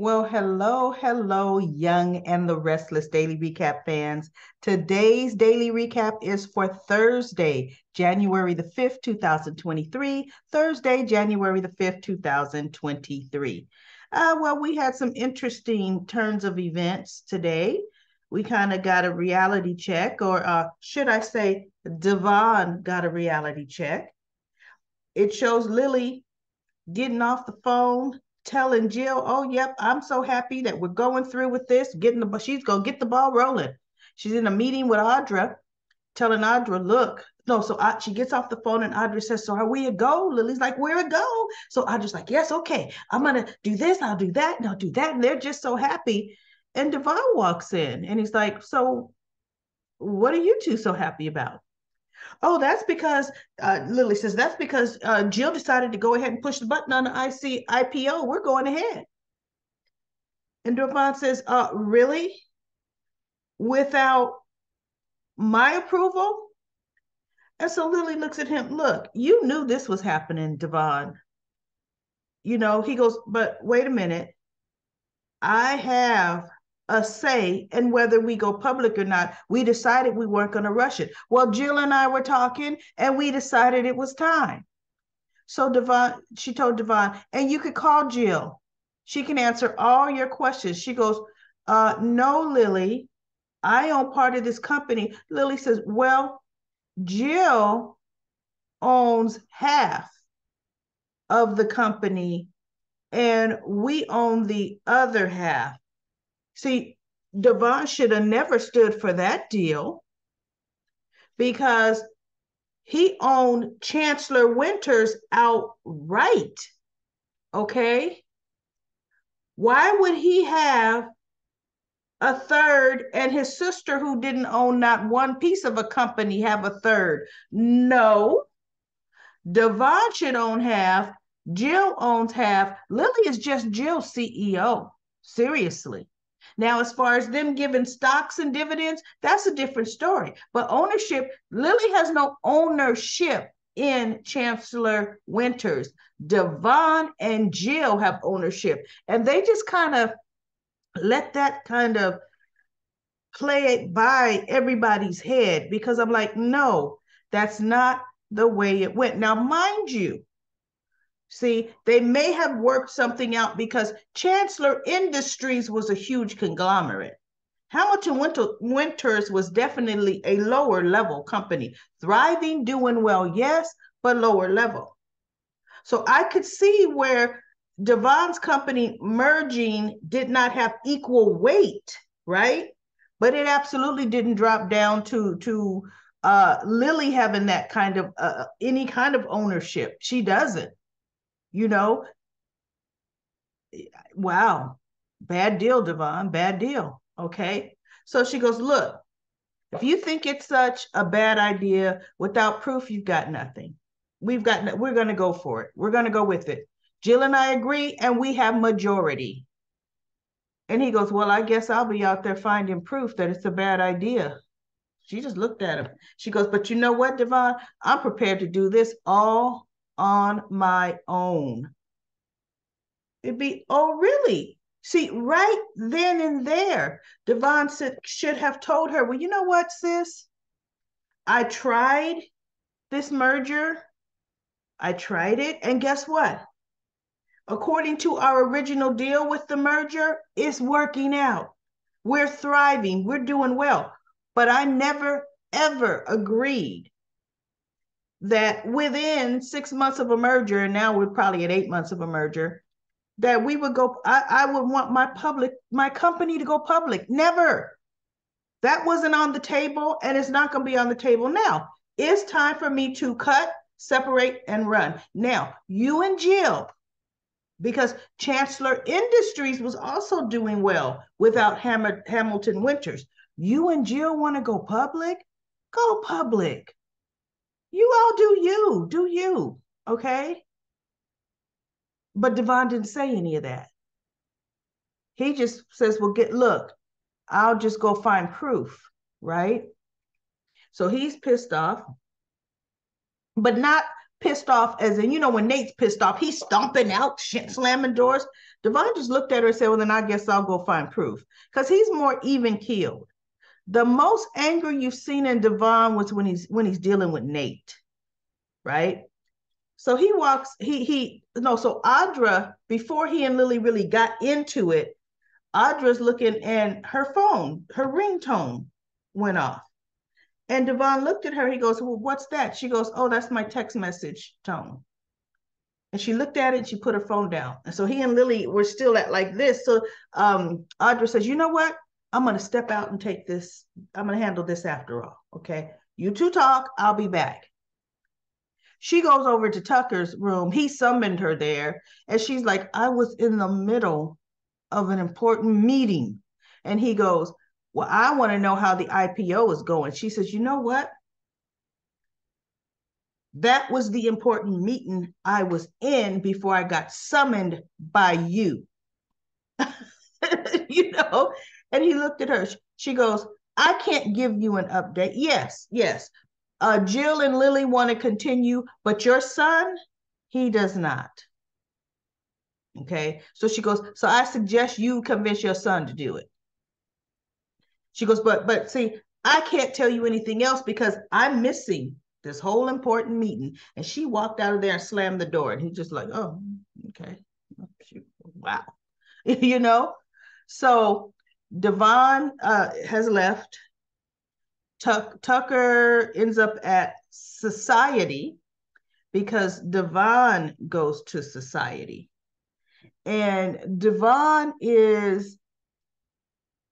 Well, hello, Young and the Restless Daily Recap fans. Today's daily recap is for Thursday, January the 5th, 2023. Thursday, January the 5th, 2023. Well, we had some interesting turns of events today. We kind of got a reality check, or should I say, Devon got a reality check. It shows Lily getting off the phone, telling Jill, "Oh, yep, I'm so happy that we're going through with this, she's gonna get the ball rolling." She's in a meeting with Audra, telling Audra, "Look." No, so she gets off the phone and Audra says, "So are we a go?" Lily's like, "We're a go." So Audra's like, "Yes, okay, I'm gonna do this, I'll do that, and I'll do that." And they're just so happy. And Devon walks in and he's like, "So what are you two so happy about?" "Oh, that's because," Lily says, "that's because Jill decided to go ahead and push the button on the IPO. We're going ahead." And Devon says, "Really? Without my approval?" And so Lily looks at him. "Look, you knew this was happening, Devon." He goes, "But wait a minute. I have a say in whether we go public or not. We decided we weren't going to rush it. Well, Jill and I were talking, and we decided it was time." So she told Devon, "And you could call Jill. She can answer all your questions." She goes, "No, Lily, I own part of this company." Lily says, "Well, Jill owns half of the company and we own the other half." See, Devon should have never stood for that deal because he owned Chancellor Winters outright. Okay? Why would he have a third and his sister, who didn't own not one piece of a company, have a third? No. Devon should own half. Jill owns half. Lily is just Jill's CEO. Seriously. Now, as far as them giving stocks and dividends, that's a different story. But ownership, Lily has no ownership in Chancellor Winters. Devon and Jill have ownership. And they just kind of let that kind of play it by everybody's head, because I'm like, no, that's not the way it went. Now, mind you, see, they may have worked something out because Chancellor Industries was a huge conglomerate. Hamilton Winters was definitely a lower level company, thriving, doing well, yes, but lower level. So I could see where Devon's company merging did not have equal weight, right? But it absolutely didn't drop down to Lily having that kind of any kind of ownership. She doesn't, you know. Wow, bad deal, Devon, bad deal. Okay, so she goes, "Look, if you think it's such a bad idea, without proof, you've got nothing. We're going to go for it. We're going to go with it. Jill and I agree, and we have majority." And he goes, "Well, I guess I'll be out there finding proof that it's a bad idea." She just looked at him. She goes, "But you know what, Devon? I'm prepared to do this all on my own." It'd be, "Oh, really?" See, right then and there, Devon should have told her, "Well, you know what, sis? I tried this merger. I tried it. And guess what? According to our original deal with the merger, it's working out. We're thriving. We're doing well. But I never, ever agreed that within 6 months of a merger, and now we're probably at 8 months of a merger, that we would go, I would want my company to go public. Never. That wasn't on the table, and it's not going to be on the table now. It's time for me to cut, separate, and run. Now, you and Jill, because Chancellor Industries was also doing well without Hamilton Winters. You and Jill want to go public? Go public. You all do you, okay? But Devon didn't say any of that. He just says, "Well, look, I'll just go find proof," right? So he's pissed off, but not pissed off, as in, when Nate's pissed off, he's stomping out, slamming doors. Devon just looked at her and said, well, then I guess I'll go find proof, because he's more even keeled. The most anger you've seen in Devon was when he's dealing with Nate, right? So he walks, so Audra, before he and Lily really got into it, Audra's looking, and her phone, her ringtone went off. And Devon looked at her. He goes, well, what's that? She goes, oh, that's my text message tone. And she looked at it and she put her phone down. And so he and Lily were still at like this. So Audra says, you know what? I'm going to step out and take this. I'm going to handle this after all. Okay. You two talk. I'll be back. She goes over to Tucker's room. He summoned her there. And she's like, I was in the middle of an important meeting. And he goes, well, I want to know how the IPO is going. She says, you know what? That was the important meeting I was in before I got summoned by you. And he looked at her. She goes, I can't give you an update. Yes. Jill and Lily want to continue, but your son, he does not. Okay. So she goes, so I suggest you convince your son to do it. She goes, but see, I can't tell you anything else because I'm missing this whole important meeting. And she walked out of there and slammed the door. And he's just like, oh, okay. Wow. So Devon has left. Tucker ends up at Society because Devon goes to Society. And Devon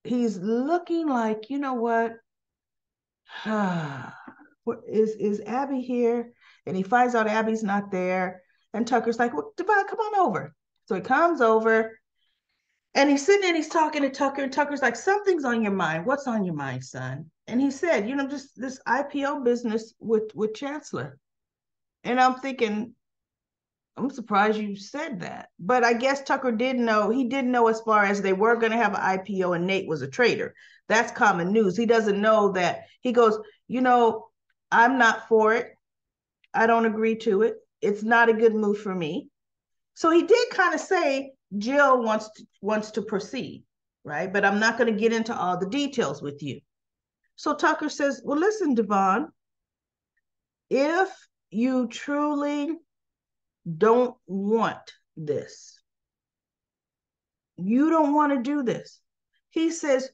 he's looking like, you know what? Is Abby here? And he finds out Abby's not there. And Tucker's like, well, Devon, come on over. So he comes over and he's sitting and he's talking to Tucker. And Tucker's like, something's on your mind. What's on your mind, son? And he said, just this IPO business with Chancellor. And I'm thinking, I'm surprised you said that. But I guess Tucker did know. He didn't know as far as they were going to have an IPO and Nate was a trader. That's common news. He doesn't know that. He goes, I'm not for it. I don't agree to it. It's not a good move for me. So he did kind of say Jill wants to proceed, right? But I'm not going to get into all the details with you. So Tucker says, well, listen, Devon, if you truly don't want this, you don't want to do this. He says,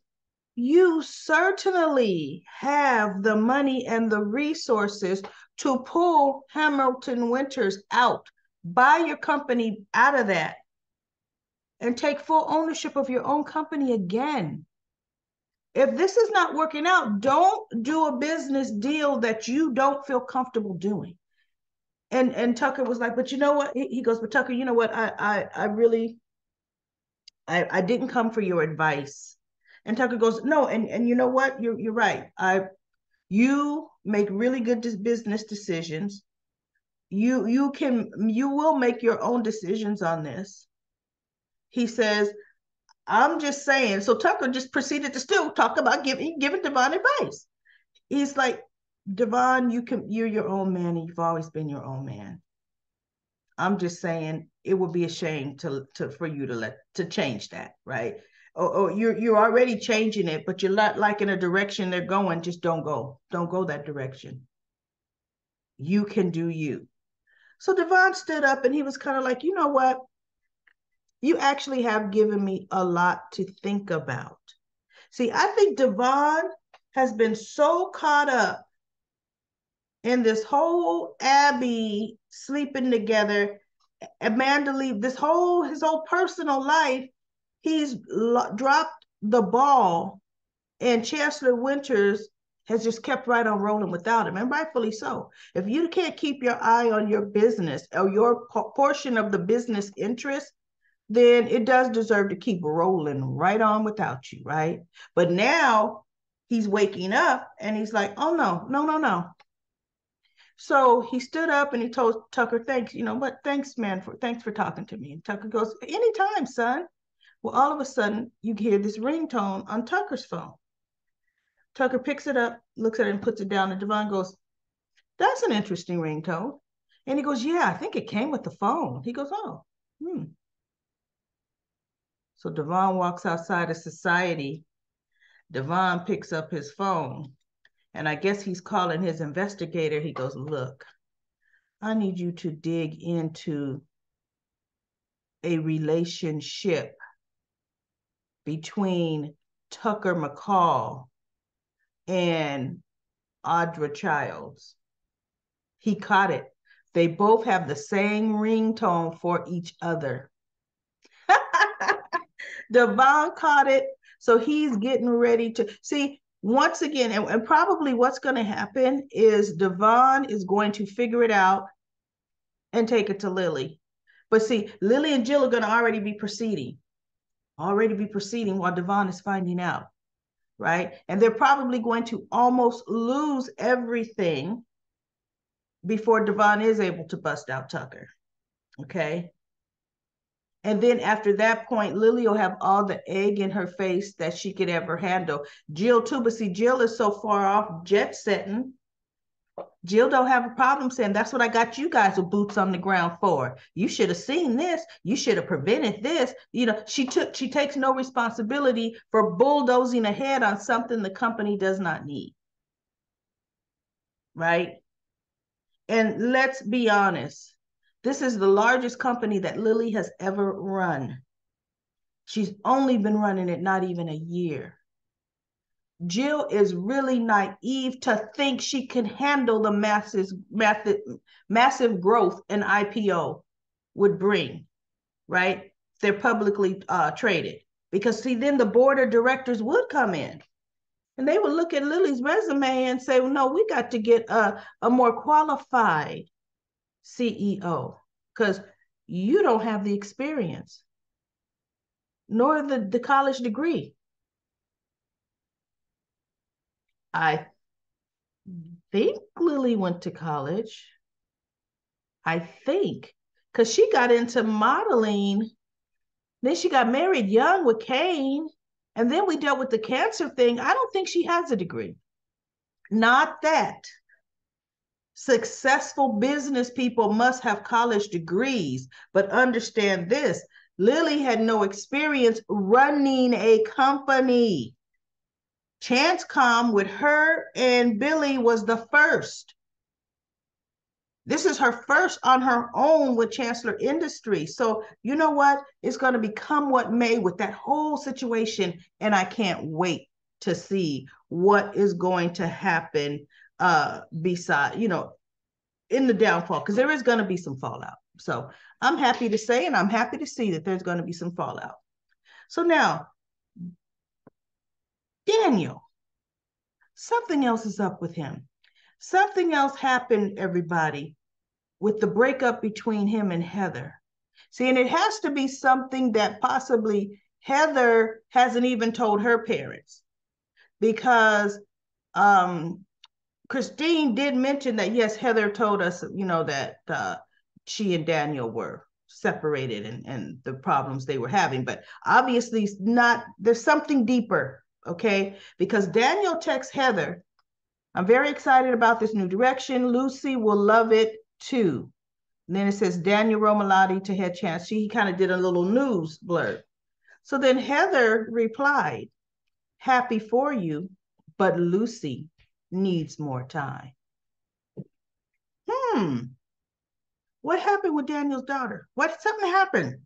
you certainly have the money and the resources to pull Hamilton Winters out, buy your company out of that, and take full ownership of your own company again. If this is not working out, don't do a business deal that you don't feel comfortable doing. And Tucker was like, but you know what? He goes, but Tucker, you know what? I really didn't come for your advice. And Tucker goes, no, and you know what? You're right. You make really good business decisions. You will make your own decisions on this. He says, I'm just saying. So Tucker just proceeded to still talk about giving Devon advice. He's like, Devon, you're your own man, and you've always been your own man. I'm just saying it would be a shame for you to change that, right? Or you're already changing it, but you're not liking the direction they're going. Just don't go that direction. You can do you. So Devon stood up and he was kind of like, you know what? You actually have given me a lot to think about. See, I think Devon has been so caught up in this whole Abby sleeping together, Amanda leave, his whole personal life, he's dropped the ball, and Chancellor Winters has just kept right on rolling without him, and rightfully so. If you can't keep your eye on your business or your portion of the business interest, then it does deserve to keep rolling right on without you, right? But now he's waking up and he's like, oh, no. So he stood up and he told Tucker, thanks, thanks, man, thanks for talking to me. And Tucker goes, anytime, son. Well, all of a sudden, you hear this ringtone on Tucker's phone. Tucker picks it up, looks at it, and puts it down. And Devon goes, that's an interesting ringtone. And he goes, yeah, I think it came with the phone. He goes, oh, hmm. So Devon walks outside of society. Devon picks up his phone, and I guess he's calling his investigator. He goes, look, I need you to dig into a relationship between Tucker McCall and Audra Childs. He caught it. They both have the same ringtone for each other. Devon caught it. So he's getting ready to see once again, and probably what's going to happen is Devon is going to figure it out and take it to Lily. But see, Lily and Jill are going to already be proceeding while Devon is finding out, right? And they're probably going to almost lose everything before Devon is able to bust out Tucker, okay? And then after that point, Lily will have all the egg in her face that she could ever handle. Jill too, but see, Jill is so far off jet setting. Jill don't have a problem saying, that's what I got you guys with boots on the ground for. You should have seen this. You should have prevented this. You know, she takes no responsibility for bulldozing ahead on something the company does not need. Right? And let's be honest. This is the largest company that Lily has ever run. She's only been running it not even a year. Jill is really naive to think she can handle the massive growth an IPO would bring, right? They're publicly traded. Because see, then the board of directors would come in and they would look at Lily's resume and say, well, no, we got to get a more qualified CEO because you don't have the experience nor the college degree. I think Lily went to college. I think because she got into modeling. Then she got married young with Kane. And then we dealt with the cancer thing. I don't think she has a degree. Not that. Successful business people must have college degrees, but understand this. Lily had no experience running a company. ChanceCom with her and Billy was the first. This is her first on her own with Chancellor Industries. So you know what? It's going to become what may with that whole situation. And I can't wait to see what is going to happen beside, you know, in the downfall, because there is going to be some fallout. So I'm happy to say, and I'm happy to see that there's going to be some fallout. So now, Daniel, something else is up with him. Something else happened, everybody, with the breakup between him and Heather. See, and it has to be something that possibly Heather hasn't even told her parents, because Christine did mention that, yes, Heather told us, you know, that she and Daniel were separated and the problems they were having, but obviously not, there's something deeper, okay? Because Daniel texts Heather, I'm very excited about this new direction. Lucy will love it too. And then it says Daniel Romalotti to head chance. He kind of did a little news blurb. So then Heather replied, happy for you, but Lucy needs more time. What happened with Daniel's daughter? Something happened?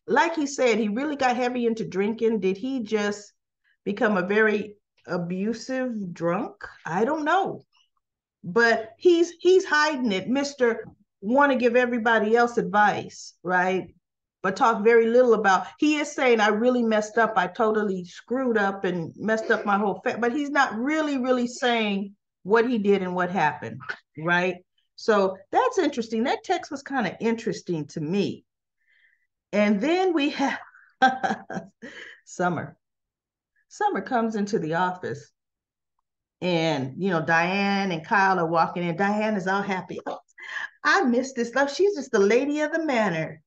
Like he said, he really got heavy into drinking. Did he just become a very abusive drunk? I don't know. But he's hiding it. Mr. Want to give everybody else advice, right? But talk very little about, he is saying, I really messed up. I totally screwed up and messed up my whole family. But he's not really saying what he did and what happened, right? So that's interesting. That text was kind of interesting to me. And then we have Summer. Summer comes into the office and, you know, Diane and Kyle are walking in. Diane is all happy. Oh, I miss this love. She's just the lady of the manor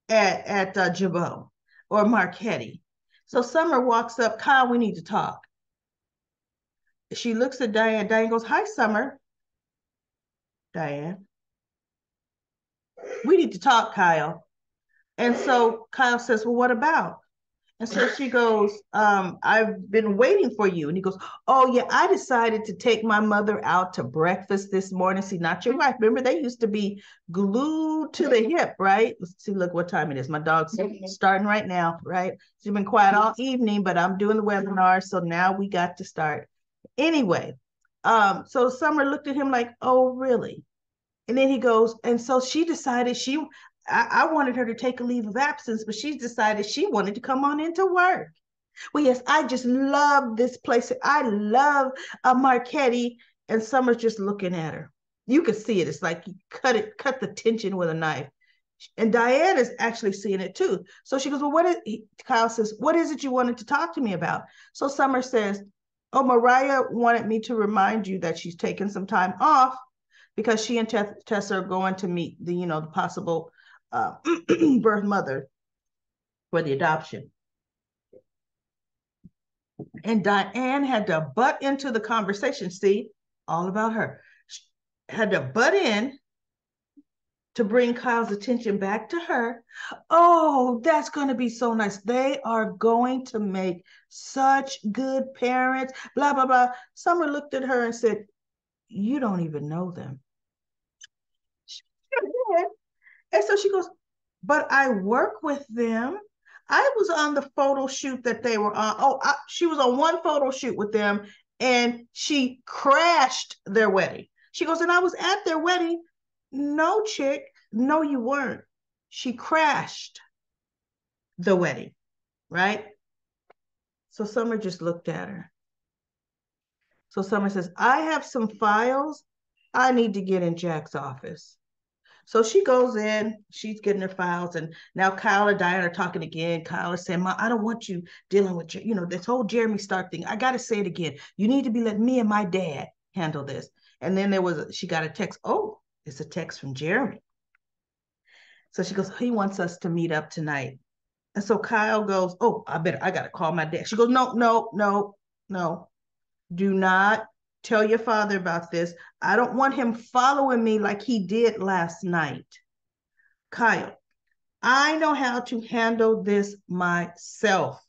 at Jabot or Marquetti. So Summer walks up. Kyle, we need to talk. She looks at Diane. Diane goes, hi, Summer. Diane. We need to talk, Kyle. And so Kyle says, well, what about? And so she goes, I've been waiting for you. And he goes, oh, yeah, I decided to take my mother out to breakfast this morning. See, not your wife. Remember, they used to be glued to the hip, right? Let's see, look what time it is. My dog's starting right now, right? She's been quiet all evening, but I'm doing the webinar. So now we got to start. Anyway, so Summer looked at him like, oh, really? And then he goes, and so she decided I wanted her to take a leave of absence, but she decided she wanted to come on into work. Well, yes, I just love this place. I love Marchetti. And Summer's just looking at her. You can see it. It's like you cut the tension with a knife. And Diane is actually seeing it too. So she goes, well, Kyle says, what is it you wanted to talk to me about? So Summer says, oh, Mariah wanted me to remind you that she's taken some time off because she and Tessa are going to meet the possible birth mother for the adoption. And Diane had to butt into the conversation. See, all about her. She had to butt in to bring Kyle's attention back to her. Oh, that's going to be so nice. They are going to make such good parents, blah, blah, blah. Summer looked at her and said, you don't even know them. And so she goes, but I work with them. I was on the photo shoot that they were on. Oh, she was on one photo shoot with them and she crashed their wedding. She goes, and I was at their wedding. No, chick, no, you weren't. She crashed the wedding, right? So Summer just looked at her. So Summer says, I have some files I need to get in Jack's office. So she goes in, she's getting her files, and now Kyle and Diane are talking again. Kyle is saying, I don't want you dealing with, this whole Jeremy Stark thing. I got to say it again. You need to be letting me and my dad handle this. And then she got a text. Oh, it's a text from Jeremy. So she goes, he wants us to meet up tonight. And so Kyle goes, oh, I got to call my dad. She goes, no, no, no, no. Do not tell your father about this. I don't want him following me like he did last night. Kyle, I know how to handle this myself.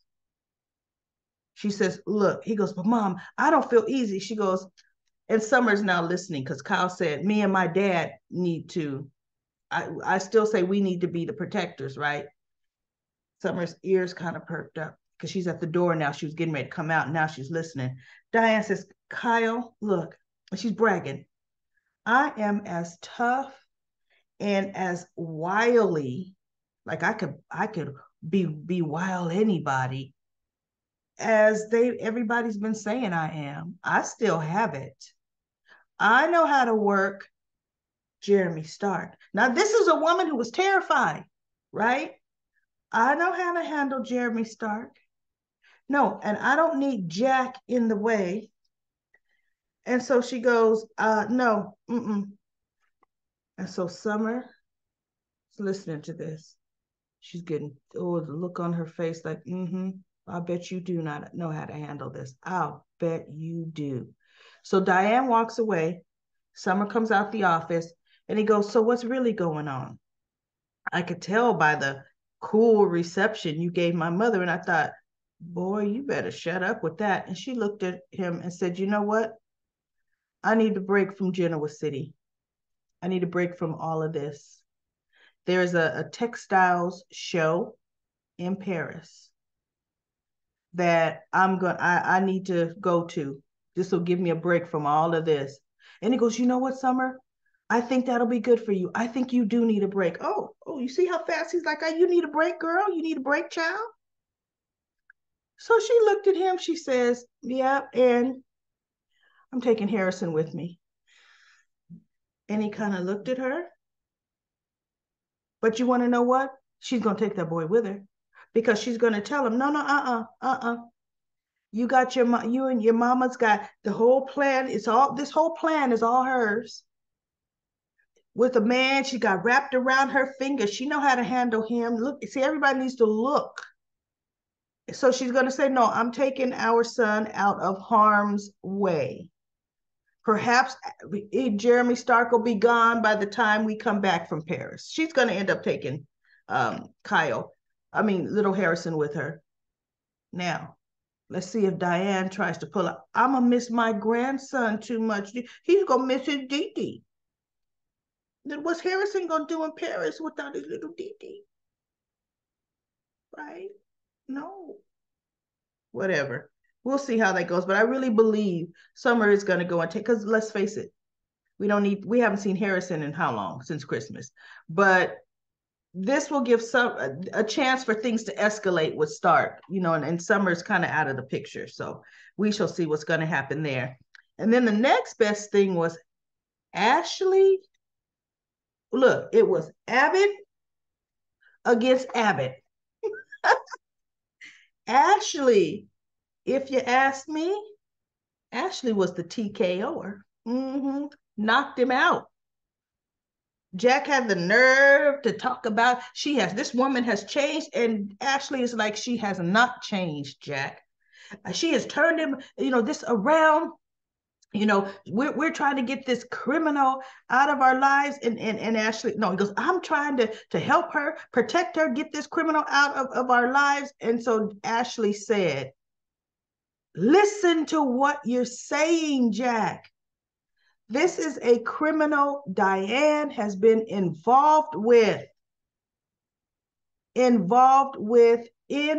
She says, look, he goes, but Mom, I don't feel easy. She goes, and Summer's now listening because Kyle said, me and my dad need to, I still say we need to be the protectors, right? Summer's ears kind of perked up because she's at the door now. She was getting ready to come out. And now she's listening. Diane says, Kyle, look, and she's bragging. I am as tough and as wily, like I could be wild anybody as everybody's been saying I am. I still have it. I know how to work Jeremy Stark. Now, this is a woman who was terrified, right? I know how to handle Jeremy Stark. No, and I don't need Jack in the way. And so she goes, no, mm-mm. And so Summer is listening to this. She's getting, the look on her face like, I bet you do not know how to handle this. I'll bet you do. So Diane walks away. Summer comes out the office and he goes, so what's really going on? I could tell by the cool reception you gave my mother. And I thought, boy, you better shut up with that. And she looked at him and said, you know what? I need to break from Genoa City. I need to break from all of this. There's a textiles show in Paris that I need to go to. This will give me a break from all of this. And he goes, you know what, Summer? I think that'll be good for you. I think you do need a break. Oh, you see how fast he's like, you need a break, girl? You need a break, child? So she looked at him. She says, yeah, and I'm taking Harrison with me. And he kind of looked at her. But you want to know what? She's going to take that boy with her because she's going to tell him, no, you and your mama's got the whole plan. This whole plan is all hers. With a man, she got wrapped around her finger. She know how to handle him. Look, see, everybody needs to look. So she's going to say, no, I'm taking our son out of harm's way. Perhaps Jeremy Stark will be gone by the time we come back from Paris. She's going to end up taking little Harrison with her. Now, let's see if Diane tries to pull up. I'm going to miss my grandson too much. He's going to miss his Dee. Then what's Harrison going to do in Paris without his little Dee? Right? No. Whatever. We'll see how that goes. But I really believe Summer is going to go and take, because let's face it, we haven't seen Harrison in how long? Since Christmas. But this will give a chance for things to escalate with Stark, and Summer's kind of out of the picture. So we shall see what's going to happen there. And then the next best thing was Ashley. Look, it was Abbott against Abbott. Ashley, if you ask me, Ashley was the TKO'er. Knocked him out. Jack had the nerve to talk about this woman has changed, and Ashley is like, she has not changed, Jack. She has turned him, this around. We're trying to get this criminal out of our lives. And Ashley, no, he goes, I'm trying to help her, protect her, get this criminal out of our lives. And so Ashley said, listen to what you're saying, Jack. This is a criminal Diane has been involved with in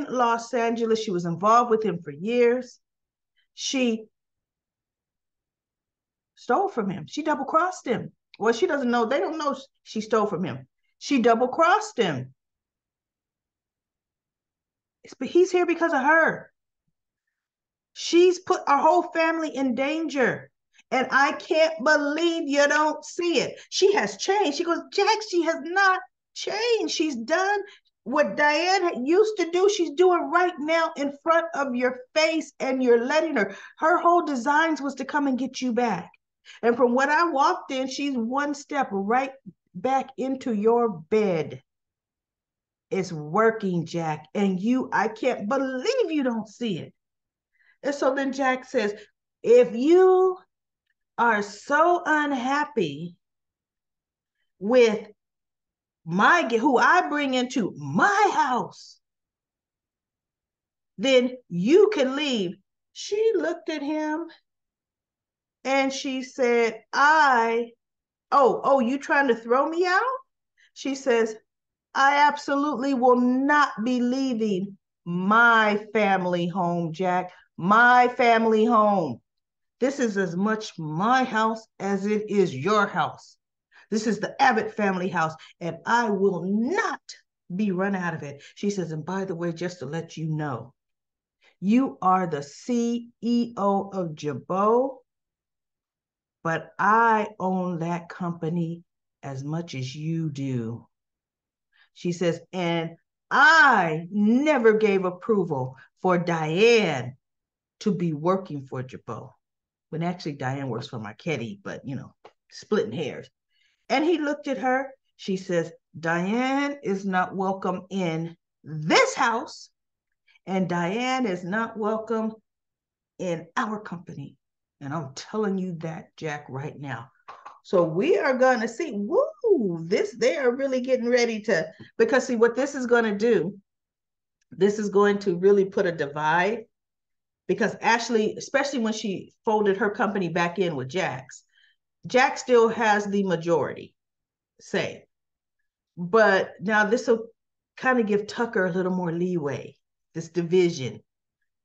Los Angeles. She was involved with him for years. She stole from him. She double-crossed him. Well, she doesn't know. They don't know she stole from him. She double-crossed him. But he's here because of her. She's put our whole family in danger. And I can't believe you don't see it. She has changed. She goes, Jack, she has not changed. She's done what Diane used to do. She's doing right now in front of your face, and you're letting her. Her whole designs was to come and get you back. And from what I walked in, she's one step right back into your bed. It's working, Jack. And I can't believe you don't see it. And so then Jack says, if you are so unhappy with who I bring into my house, then you can leave. She looked at him and she said, you trying to throw me out? She says, I absolutely will not be leaving my family home, Jack. My family home. This is as much my house as it is your house. This is the Abbott family house, and I will not be run out of it. She says, and by the way, just to let you know, you are the CEO of Jabot, but I own that company as much as you do. She says, and I never gave approval for Diane to be working for Jabot. When actually Diane works for Marchetti, but splitting hairs. And he looked at her. She says, Diane is not welcome in this house, and Diane is not welcome in our company. And I'm telling you that, Jack, right now. So we are going to see, they are really getting ready to, because see what this is going to do, this is going to really put a divide. Because Ashley, especially when she folded her company back in with Jack's, Jack still has the majority say. But now this will kind of give Tucker a little more leeway, this division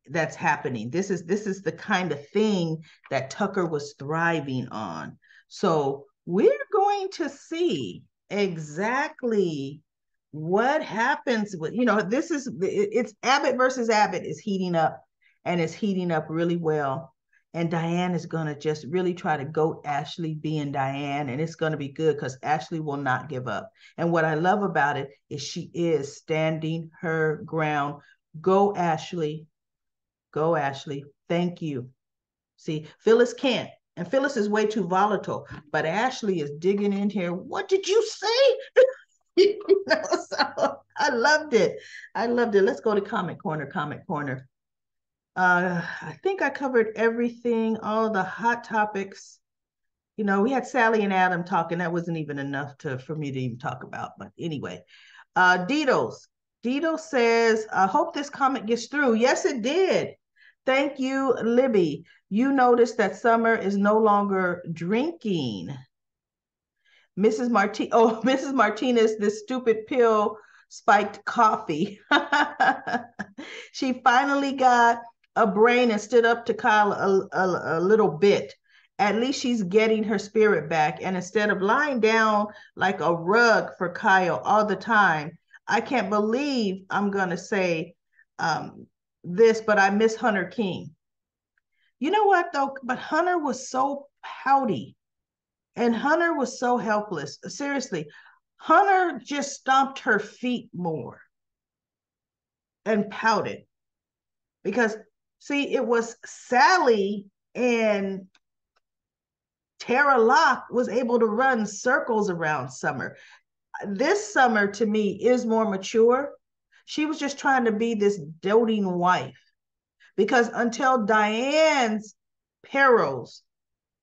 that's happening. This is the kind of thing that Tucker was thriving on. So we're going to see exactly what happens with, it's Abbott versus Abbott is heating up. And it's heating up really well. And Diane is going to just really try to goat Ashley being Diane. And it's going to be good because Ashley will not give up. And what I love about it is she is standing her ground. Go, Ashley. Go, Ashley. Thank you. See, Phyllis can't. And Phyllis is way too volatile. But Ashley is digging in here. What did you say? So I loved it. Let's go to Comment Corner. I think I covered everything, all the hot topics. You know, we had Sally and Adam talking. That wasn't even enough for me to even talk about. But anyway, Ditos. Dito says, I hope this comment gets through. Yes, it did. Thank you, Libby. You noticed that Summer is no longer drinking. Mrs. Martinez, this stupid pill spiked coffee. She finally got a brain and stood up to Kyle a little bit. At least she's getting her spirit back. And instead of lying down like a rug for Kyle all the time, I can't believe I'm going to say this, but I miss Hunter King. You know what, though? But Hunter was so pouty. And Hunter was so helpless. Seriously, Hunter just stomped her feet more and pouted because, see, it was Sally and Tara Locke was able to run circles around Summer. This Summer, to me, is more mature. She was just trying to be this doting wife because until Diane's perils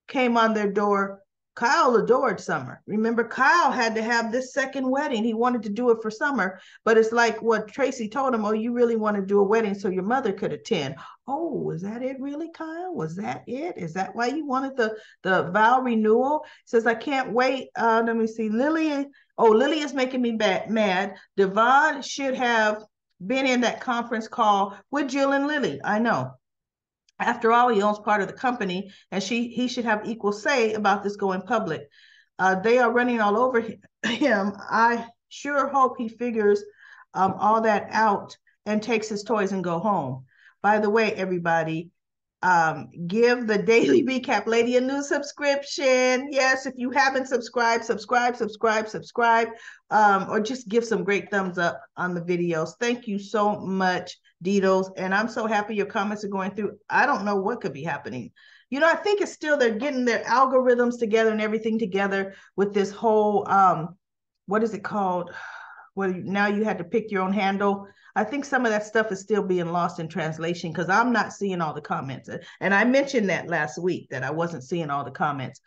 came on their door, Kyle adored Summer. Remember, Kyle had to have this second wedding. He wanted to do it for Summer, but it's like what Tracy told him, oh, you really want to do a wedding so your mother could attend. Oh, was that it really, Kyle? Was that it? Is that why you wanted the vow renewal? Says, I can't wait. Let me see. Lily is making me mad. Devon should have been in that conference call with Jill and Lily. I know. After all, he owns part of the company, and he should have equal say about this going public. They are running all over him. I sure hope he figures all that out and takes his toys and go home. By the way, everybody, give the Daily Recap Lady a new subscription. Yes, if you haven't subscribed, subscribe, or just give some great thumbs up on the videos. Thank you so much, Ditos. And I'm so happy your comments are going through. I don't know what could be happening. You know, I think it's still they're getting their algorithms together and everything together with this whole, what is it called? Well, now you had to pick your own handle. I think some of that stuff is still being lost in translation because I'm not seeing all the comments. And I mentioned that last week that I wasn't seeing all the comments.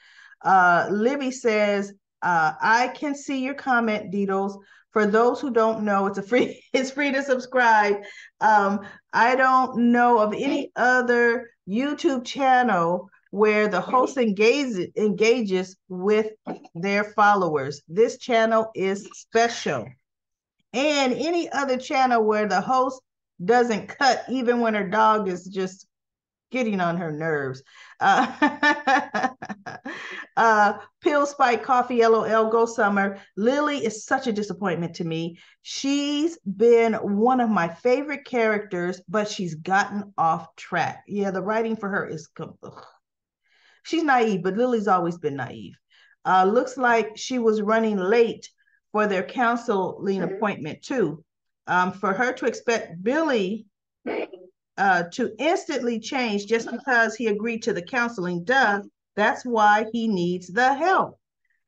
Libby says, I can see your comment, Ditos. For those who don't know, it's free to subscribe. I don't know of any other YouTube channel where the host engages with their followers. This channel is special. And any other channel where the host doesn't cut even when her dog is just getting on her nerves. Pill Spike Coffee, LOL, go Summer. Lily is such a disappointment to me. She's been one of my favorite characters, but she's gotten off track. Yeah, the writing for her is, she's naive, but Lily's always been naive. Looks like she was running late for their counseling appointment too. For her to expect Billy to instantly change just because he agreed to the counseling, that's why he needs the help.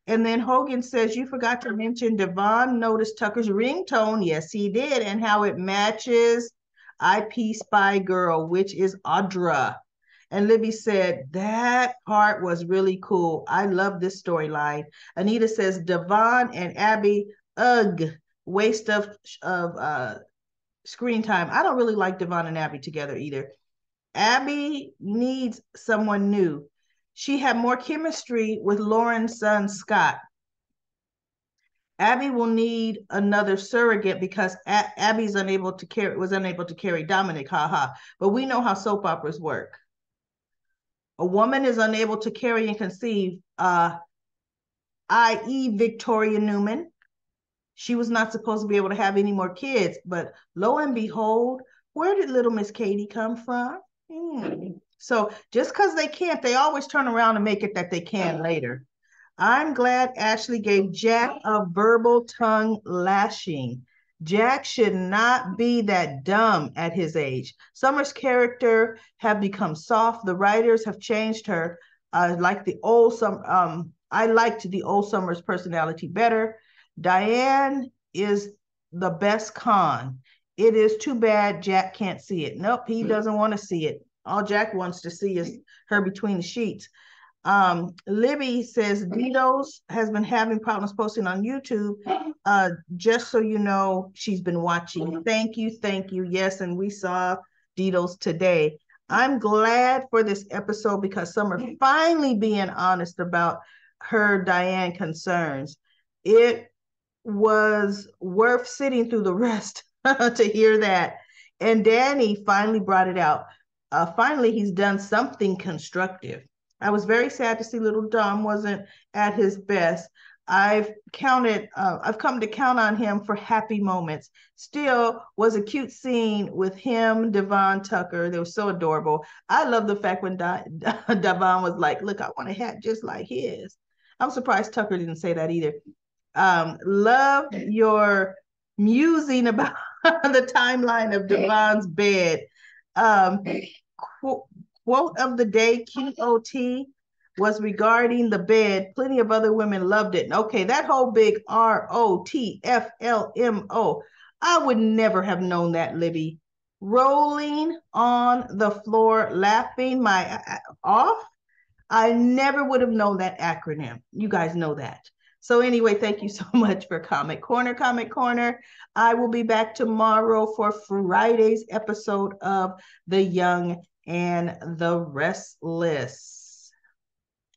And then Hogan says, you forgot to mention Devon noticed Tucker's ringtone. Yes, he did. And how it matches IP Spy Girl, which is Audra. And Libby said, that part was really cool. I love this storyline. Anita says, Devon and Abby, ugh, waste of screen time. I don't really like Devon and Abby together either. Abby needs someone new. She had more chemistry with Lauren's son, Scott. Abby will need another surrogate because Abby's was unable to carry Dominic, haha. But we know how soap operas work. A woman is unable to carry and conceive, i.e. Victoria Newman. She was not supposed to be able to have any more kids, but lo and behold, where did little Miss Katie come from? So just because they can't, they always turn around and make it that they can later. I'm glad Ashley gave Jack a verbal tongue lashing. Jack should not be that dumb at his age. Summer's character have become soft. The writers have changed her. I liked the old Summer's personality better. Diane is the best con. It is too bad Jack can't see it. Nope, he doesn't want to see it. All Jack wants to see is her between the sheets. Libby says Dido's has been having problems posting on YouTube. Just so you know, she's been watching. Thank you, thank you. Yes, and we saw Dido's today. I'm glad for this episode because some are finally being honest about her Diane concerns. It was worth sitting through the rest to hear that. And Danny finally brought it out. Finally, he's done something constructive. I was very sad to see little Dom wasn't at his best. I've come to count on him for happy moments. Still was a cute scene with him, Devon Tucker. They were so adorable. I love the fact when Devon was like, look, I want a hat just like his. I'm surprised Tucker didn't say that either. Loved your musing about the timeline of Devon's bed. Um, quote of the day, QOT, was regarding the bed. Plenty of other women loved it. Okay, that whole big ROTFLMO. I would never have known that, Libby. Rolling on the floor, laughing my off. I never would have known that acronym. You guys know that. So anyway, thank you so much for Comic Corner. Comic Corner. I will be back tomorrow for Friday's episode of The Young and the Restless.